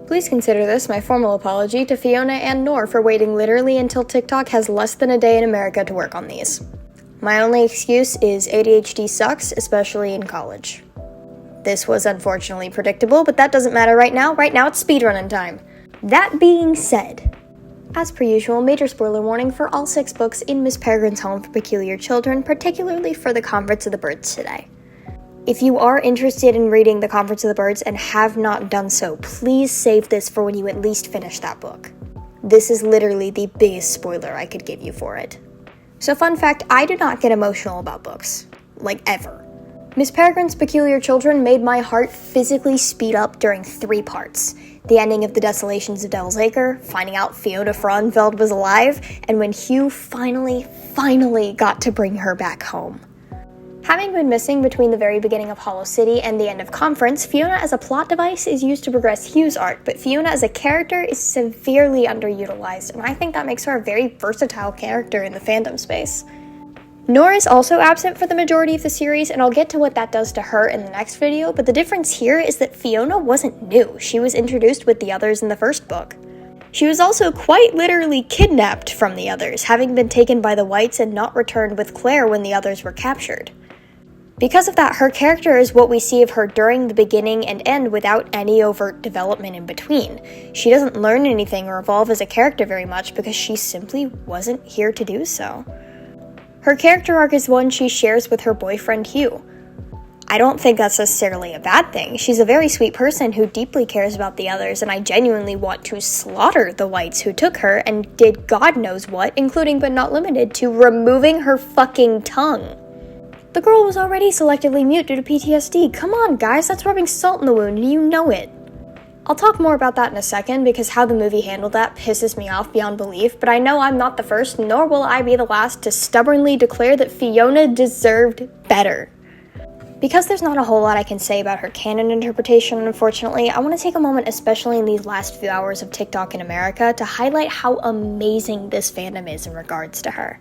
Please consider this my formal apology to Fiona and Noor for waiting literally until TikTok has less than a day in America to work on these. My only excuse is ADHD sucks, especially in college. This was unfortunately predictable, but that doesn't matter right now. Right now it's speedrunning time. That being said, as per usual, major spoiler warning for all 6 books in Miss Peregrine's Home for Peculiar Children, particularly for The Conference of the Birds today. If you are interested in reading The Conference of the Birds and have not done so, please save this for when you at least finish that book. This is literally the biggest spoiler I could give you for it. So fun fact, I do not get emotional about books. Like, ever. Miss Peregrine's Peculiar Children made my heart physically speed up during 3 parts. The ending of The Desolations of Devil's Acre, finding out Fiona Frauenfeld was alive, and when Hugh finally got to bring her back home. Having been missing between the very beginning of Hollow City and the end of Conference, Fiona as a plot device is used to progress Hugh's arc, but Fiona as a character is severely underutilized, and I think that makes her a very versatile character in the fandom space. Noor is also absent for the majority of the series, and I'll get to what that does to her in the next video, but the difference here is that Fiona wasn't new. She was introduced with the others in the first book. She was also quite literally kidnapped from the others, having been taken by the Whites and not returned with Claire when the others were captured. Because of that, her character is what we see of her during the beginning and end without any overt development in between. She doesn't learn anything or evolve as a character very much because she simply wasn't here to do so. Her character arc is one she shares with her boyfriend Hugh. I don't think that's necessarily a bad thing. She's a very sweet person who deeply cares about the others, and I genuinely want to slaughter the Whites who took her and did God knows what, including but not limited to removing her fucking tongue. The girl was already selectively mute due to PTSD. Come on, guys, that's rubbing salt in the wound, and you know it. I'll talk more about that in a second, because how the movie handled that pisses me off beyond belief, but I know I'm not the first, nor will I be the last, to stubbornly declare that Fiona deserved better. Because there's not a whole lot I can say about her canon interpretation, unfortunately, I want to take a moment, especially in these last few hours of TikTok in America, to highlight how amazing this fandom is in regards to her.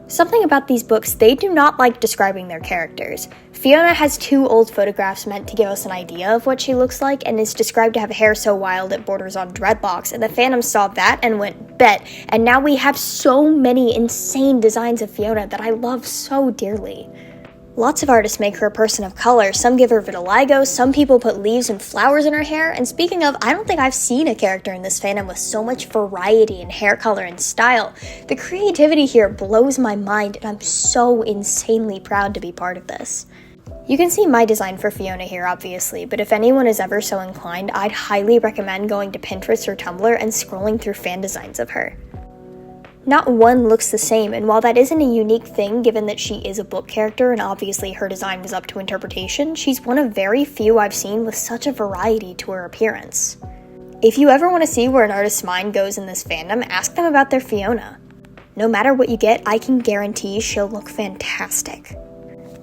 Something about these books, they do not like describing their characters. Fiona has 2 old photographs meant to give us an idea of what she looks like, and is described to have hair so wild it borders on dreadlocks, and the fandom saw that and went, bet, and now we have so many insane designs of Fiona that I love so dearly. Lots of artists make her a person of color, some give her vitiligo, some people put leaves and flowers in her hair, and speaking of, I don't think I've seen a character in this fandom with so much variety in hair color and style. The creativity here blows my mind, and I'm so insanely proud to be part of this. You can see my design for Fiona here, obviously, but if anyone is ever so inclined, I'd highly recommend going to Pinterest or Tumblr and scrolling through fan designs of her. Not one looks the same, and while that isn't a unique thing given that she is a book character and obviously her design was up to interpretation, she's one of very few I've seen with such a variety to her appearance. If you ever want to see where an artist's mind goes in this fandom, ask them about their Fiona. No matter what you get, I can guarantee she'll look fantastic.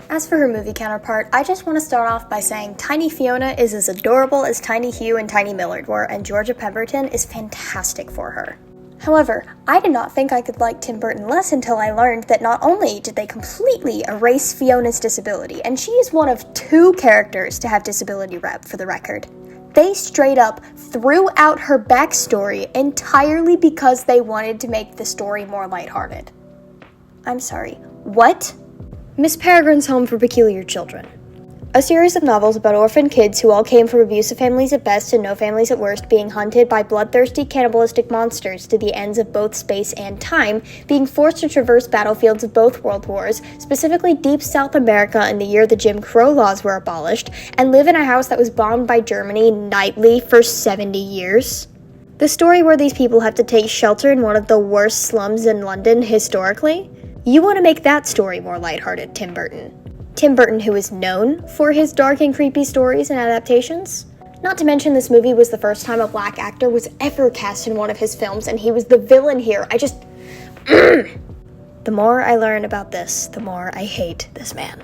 As for her movie counterpart, I just want to start off by saying Tiny Fiona is as adorable as Tiny Hugh and Tiny Millard were, and Georgia Pemberton is fantastic for her. However, I did not think I could like Tim Burton less until I learned that not only did they completely erase Fiona's disability, and she is one of 2 characters to have disability rep for the record, they straight up threw out her backstory entirely because they wanted to make the story more lighthearted. I'm sorry, what? Miss Peregrine's Home for Peculiar Children. A series of novels about orphan kids who all came from abusive families at best and no families at worst, being hunted by bloodthirsty cannibalistic monsters to the ends of both space and time, being forced to traverse battlefields of both world wars, specifically deep South America in the year the Jim Crow laws were abolished, and live in a house that was bombed by Germany nightly for 70 years. The story where these people have to take shelter in one of the worst slums in London historically? You want to make that story more lighthearted, Tim Burton. Tim Burton, who is known for his dark and creepy stories and adaptations. Not to mention this movie was the first time a black actor was ever cast in one of his films, and he was the villain here. The more I learn about this, the more I hate this man.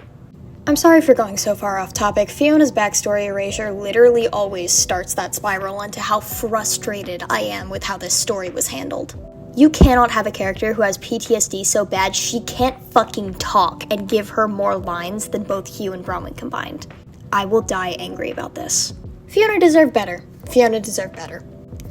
I'm sorry for going so far off topic. Fiona's backstory erasure literally always starts that spiral into how frustrated I am with how this story was handled. You cannot have a character who has PTSD so bad she can't fucking talk and give her more lines than both Hugh and Bronwyn combined. I will die angry about this. Fiona deserved better. Fiona deserved better.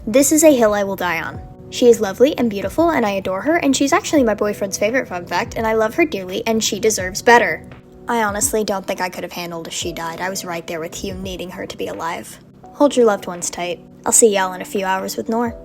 This is a hill I will die on. She is lovely and beautiful, and I adore her, and she's actually my boyfriend's favorite, fun fact, and I love her dearly, and she deserves better. I honestly don't think I could have handled if she died. I was right there with you, needing her to be alive. Hold your loved ones tight. I'll see y'all in a few hours with Nor.